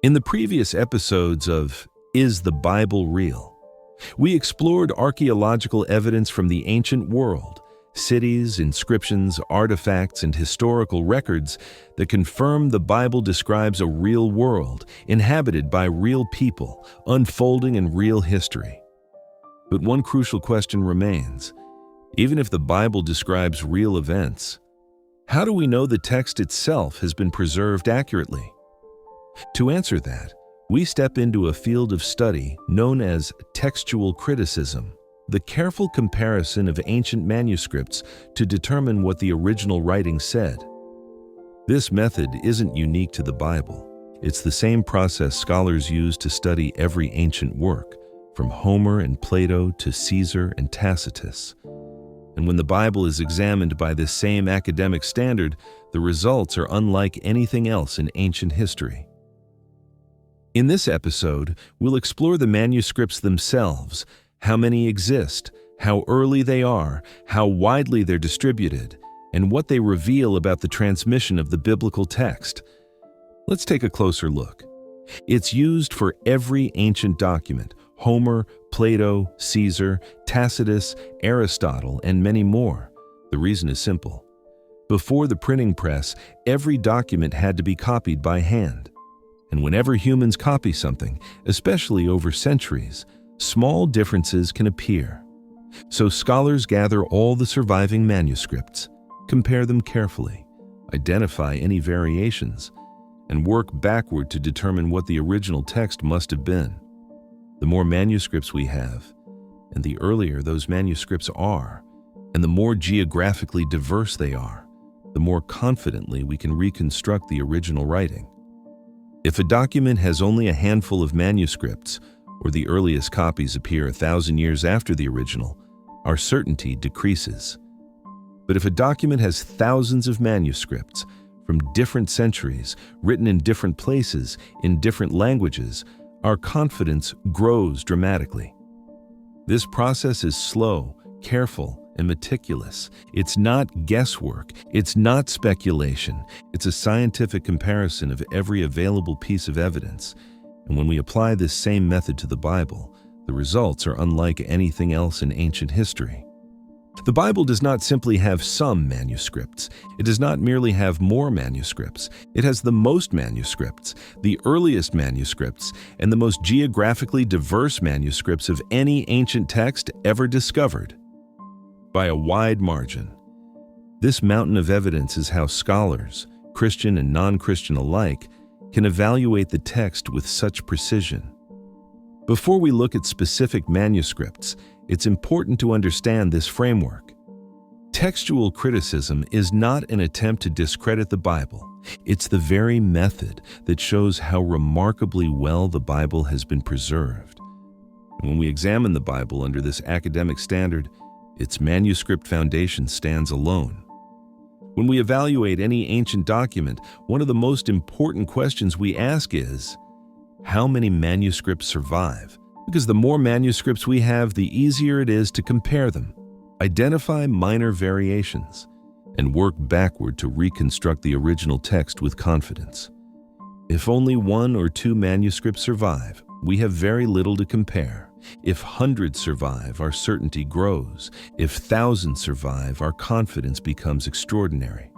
In the previous episodes of Is the Bible Real?, we explored archaeological evidence from the ancient world, cities, inscriptions, artifacts, and historical records that confirm the Bible describes a real world inhabited by real people, unfolding in real history. But one crucial question remains. Even if the Bible describes real events, how do we know the text itself has been preserved accurately? To answer that, we step into a field of study known as textual criticism, the careful comparison of ancient manuscripts to determine what the original writing said. This method isn't unique to the Bible. It's the same process scholars use to study every ancient work, from Homer and Plato to Caesar and Tacitus. And when the Bible is examined by this same academic standard, the results are unlike anything else in ancient history. In this episode, we'll explore the manuscripts themselves, how many exist, how early they are, how widely they're distributed, and what they reveal about the transmission of the biblical text. Let's take a closer look. It's used for every ancient document: Homer, Plato, Caesar, Tacitus, Aristotle, and many more. The reason is simple. Before the printing press, every document had to be copied by hand. And whenever humans copy something, especially over centuries, small differences can appear. So scholars gather all the surviving manuscripts, compare them carefully, identify any variations, and work backward to determine what the original text must have been. The more manuscripts we have, and the earlier those manuscripts are, and the more geographically diverse they are, the more confidently we can reconstruct the original writing. If a document has only a handful of manuscripts, or the earliest copies appear 1,000 years after the original, our certainty decreases. But if a document has thousands of manuscripts from different centuries, written in different places, in different languages, our confidence grows dramatically. This process is slow, careful, and meticulous. It's not guesswork. It's not speculation. It's a scientific comparison of every available piece of evidence. And when we apply this same method to the Bible, the results are unlike anything else in ancient history. The Bible does not simply have some manuscripts. It does not merely have more manuscripts. It has the most manuscripts, the earliest manuscripts, and the most geographically diverse manuscripts of any ancient text ever discovered, by a wide margin. This mountain of evidence is how scholars, Christian and non-Christian alike, can evaluate the text with such precision. Before we look at specific manuscripts, it's important to understand this framework. Textual criticism is not an attempt to discredit the Bible. It's the very method that shows how remarkably well the Bible has been preserved. When we examine the Bible under this academic standard, its manuscript foundation stands alone. When we evaluate any ancient document, one of the most important questions we ask is, how many manuscripts survive? Because the more manuscripts we have, the easier it is to compare them, identify minor variations, and work backward to reconstruct the original text with confidence. If only 1 or 2 manuscripts survive, we have very little to compare. If hundreds survive, our certainty grows. If thousands survive, our confidence becomes extraordinary.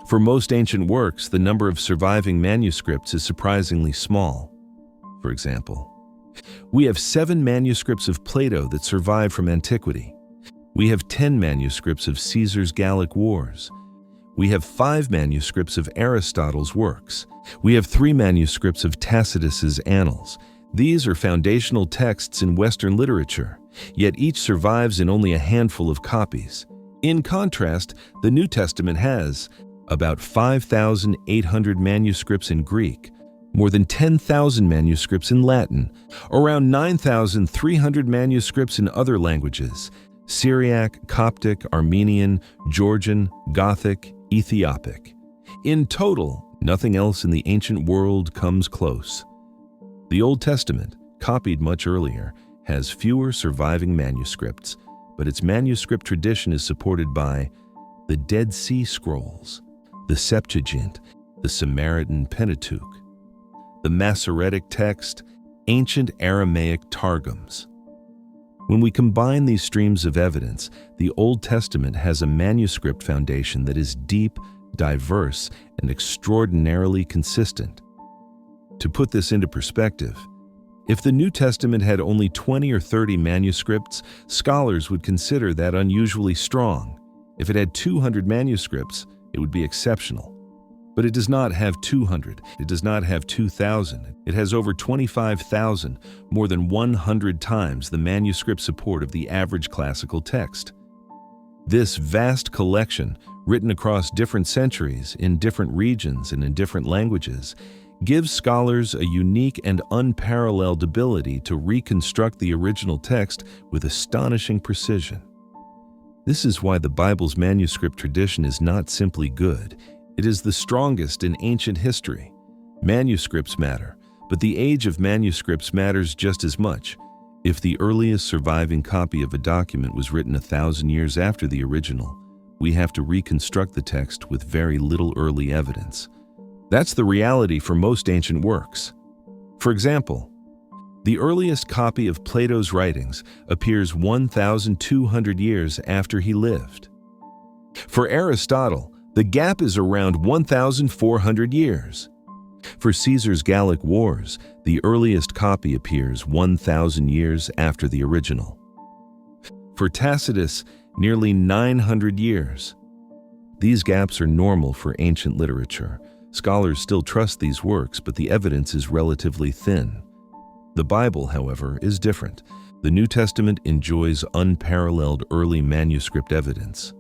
For most ancient works, the number of surviving manuscripts is surprisingly small. For example, we have 7 manuscripts of Plato that survive from antiquity. We have 10 manuscripts of Caesar's Gallic Wars. We have 5 manuscripts of Aristotle's works. We have 3 manuscripts of Tacitus's Annals. These are foundational texts in Western literature, yet each survives in only a handful of copies. In contrast, the New Testament has about 5,800 manuscripts in Greek, more than 10,000 manuscripts in Latin, around 9,300 manuscripts in other languages: Syriac, Coptic, Armenian, Georgian, Gothic, Ethiopic. In total, nothing else in the ancient world comes close. The Old Testament, copied much earlier, has fewer surviving manuscripts, but its manuscript tradition is supported by the Dead Sea Scrolls, the Septuagint, the Samaritan Pentateuch. the Masoretic text, ancient Aramaic targums. When we combine these streams of evidence, the Old Testament has a manuscript foundation that is deep, diverse, and extraordinarily consistent. To put this into perspective, if the New Testament had only 20 or 30 manuscripts, scholars would consider that unusually strong. If it had 200 manuscripts, it would be exceptional. But it does not have 200, it does not have 2,000, it has over 25,000, more than 100 times the manuscript support of the average classical text. This vast collection, written across different centuries, in different regions and in different languages, gives scholars a unique and unparalleled ability to reconstruct the original text with astonishing precision. This is why the Bible's manuscript tradition is not simply good. It is the strongest in ancient history. Manuscripts matter, but the age of manuscripts matters just as much. If the earliest surviving copy of a document was written 1,000 years after the original, we have to reconstruct the text with very little early evidence. That's the reality for most ancient works. For example, the earliest copy of Plato's writings appears 1,200 years after he lived. For Aristotle, the gap is around 1,400 years. For Caesar's Gallic Wars, the earliest copy appears 1,000 years after the original. For Tacitus, nearly 900 years. These gaps are normal for ancient literature. Scholars still trust these works, but the evidence is relatively thin. The Bible, however, is different. The New Testament enjoys unparalleled early manuscript evidence.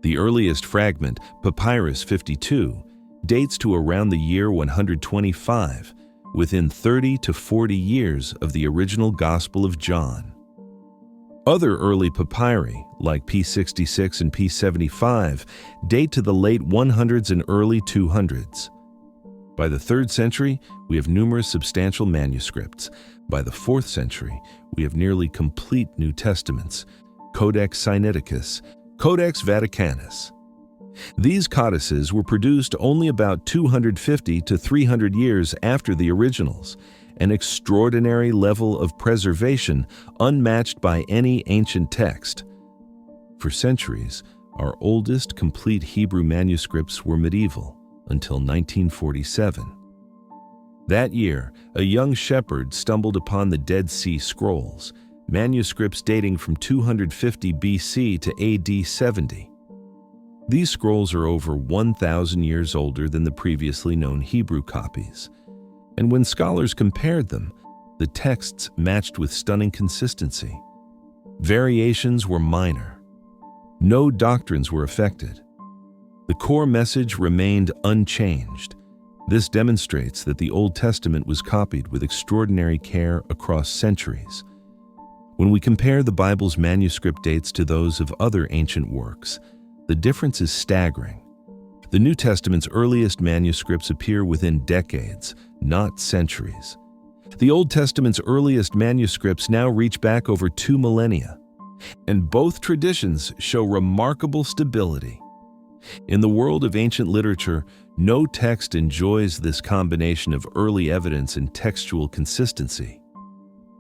The earliest fragment, Papyrus 52, dates to around the year 125, within 30 to 40 years of the original Gospel of John. Other early papyri, like P66 and P75, date to the late 100s and early 200s. By the 3rd century, we have numerous substantial manuscripts. By the 4th century, we have nearly complete New Testaments, Codex Sinaiticus, Codex Vaticanus. These codices were produced only about 250 to 300 years after the originals, an extraordinary level of preservation unmatched by any ancient text. For centuries, our oldest complete Hebrew manuscripts were medieval, until 1947. That year, a young shepherd stumbled upon the Dead Sea Scrolls, manuscripts dating from 250 BC to AD 70. These scrolls are over 1,000 years older than the previously known Hebrew copies. And when scholars compared them, the texts matched with stunning consistency. Variations were minor. No doctrines were affected. The core message remained unchanged. This demonstrates that the Old Testament was copied with extraordinary care across centuries. When we compare the Bible's manuscript dates to those of other ancient works, the difference is staggering. The New Testament's earliest manuscripts appear within decades, not centuries. The Old Testament's earliest manuscripts now reach back over 2 millennia, and both traditions show remarkable stability. In the world of ancient literature, no text enjoys this combination of early evidence and textual consistency.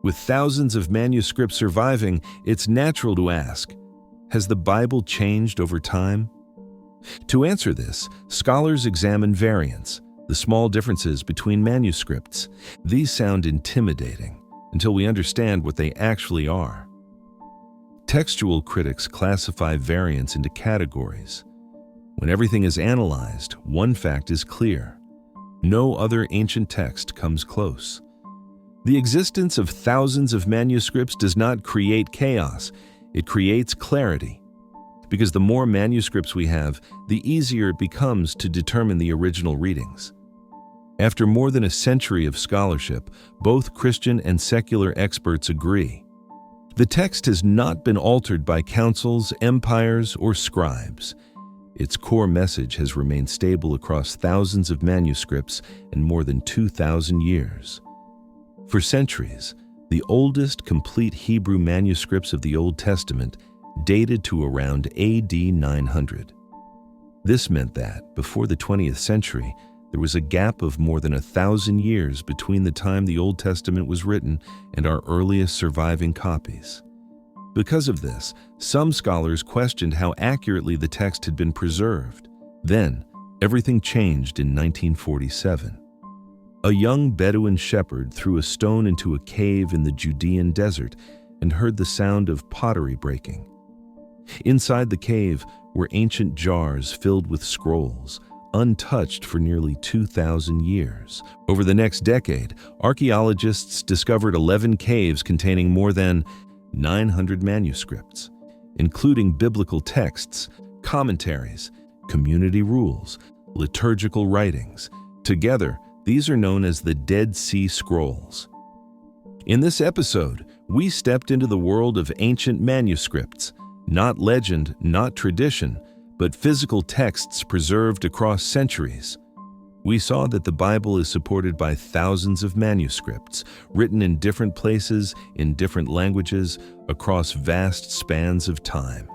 With thousands of manuscripts surviving, it's natural to ask, has the Bible changed over time? To answer this, scholars examine variants, the small differences between manuscripts. These sound intimidating until we understand what they actually are. Textual critics classify variants into categories. When everything is analyzed, one fact is clear. No other ancient text comes close. The existence of thousands of manuscripts does not create chaos, it creates clarity. Because the more manuscripts we have, the easier it becomes to determine the original readings. After more than a century of scholarship, both Christian and secular experts agree. The text has not been altered by councils, empires, or scribes. Its core message has remained stable across thousands of manuscripts and more than 2,000 years. For centuries, the oldest complete Hebrew manuscripts of the Old Testament dated to around AD 900. This meant that, before the 20th century, There was a gap of more than 1,000 years between the time the Old Testament was written and our earliest surviving copies. Because of this, some scholars questioned how accurately the text had been preserved. Then, everything changed in 1947. A young Bedouin shepherd threw a stone into a cave in the Judean desert and heard the sound of pottery breaking. Inside the cave were ancient jars filled with scrolls, untouched for nearly 2,000 years. Over the next decade, archaeologists discovered 11 caves containing more than 900 manuscripts, including biblical texts, commentaries, community rules, liturgical writings. Together, these are known as the Dead Sea Scrolls. In this episode, we stepped into the world of ancient manuscripts, not legend, not tradition, but physical texts preserved across centuries. We saw that the Bible is supported by thousands of manuscripts, written in different places, in different languages, across vast spans of time.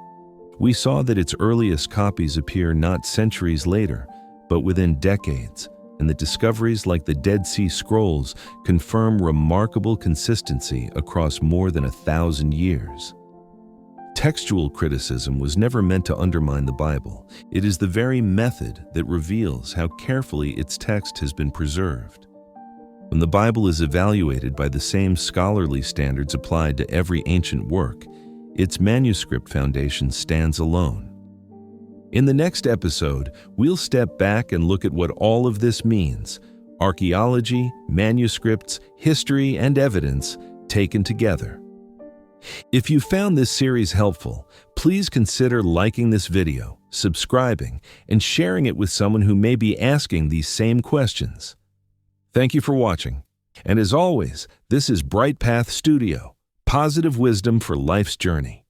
We saw that its earliest copies appear not centuries later, but within decades, and that discoveries like the Dead Sea Scrolls confirm remarkable consistency across more than 1,000 years. Textual criticism was never meant to undermine the Bible. It is the very method that reveals how carefully its text has been preserved. When the Bible is evaluated by the same scholarly standards applied to every ancient work, its manuscript foundation stands alone. In the next episode, we'll step back and look at what all of this means: archaeology, manuscripts, history, and evidence taken together. If you found this series helpful, please consider liking this video, subscribing, and sharing it with someone who may be asking these same questions. Thank you for watching. And as always, this is Bright Path Studio, positive wisdom for life's journey.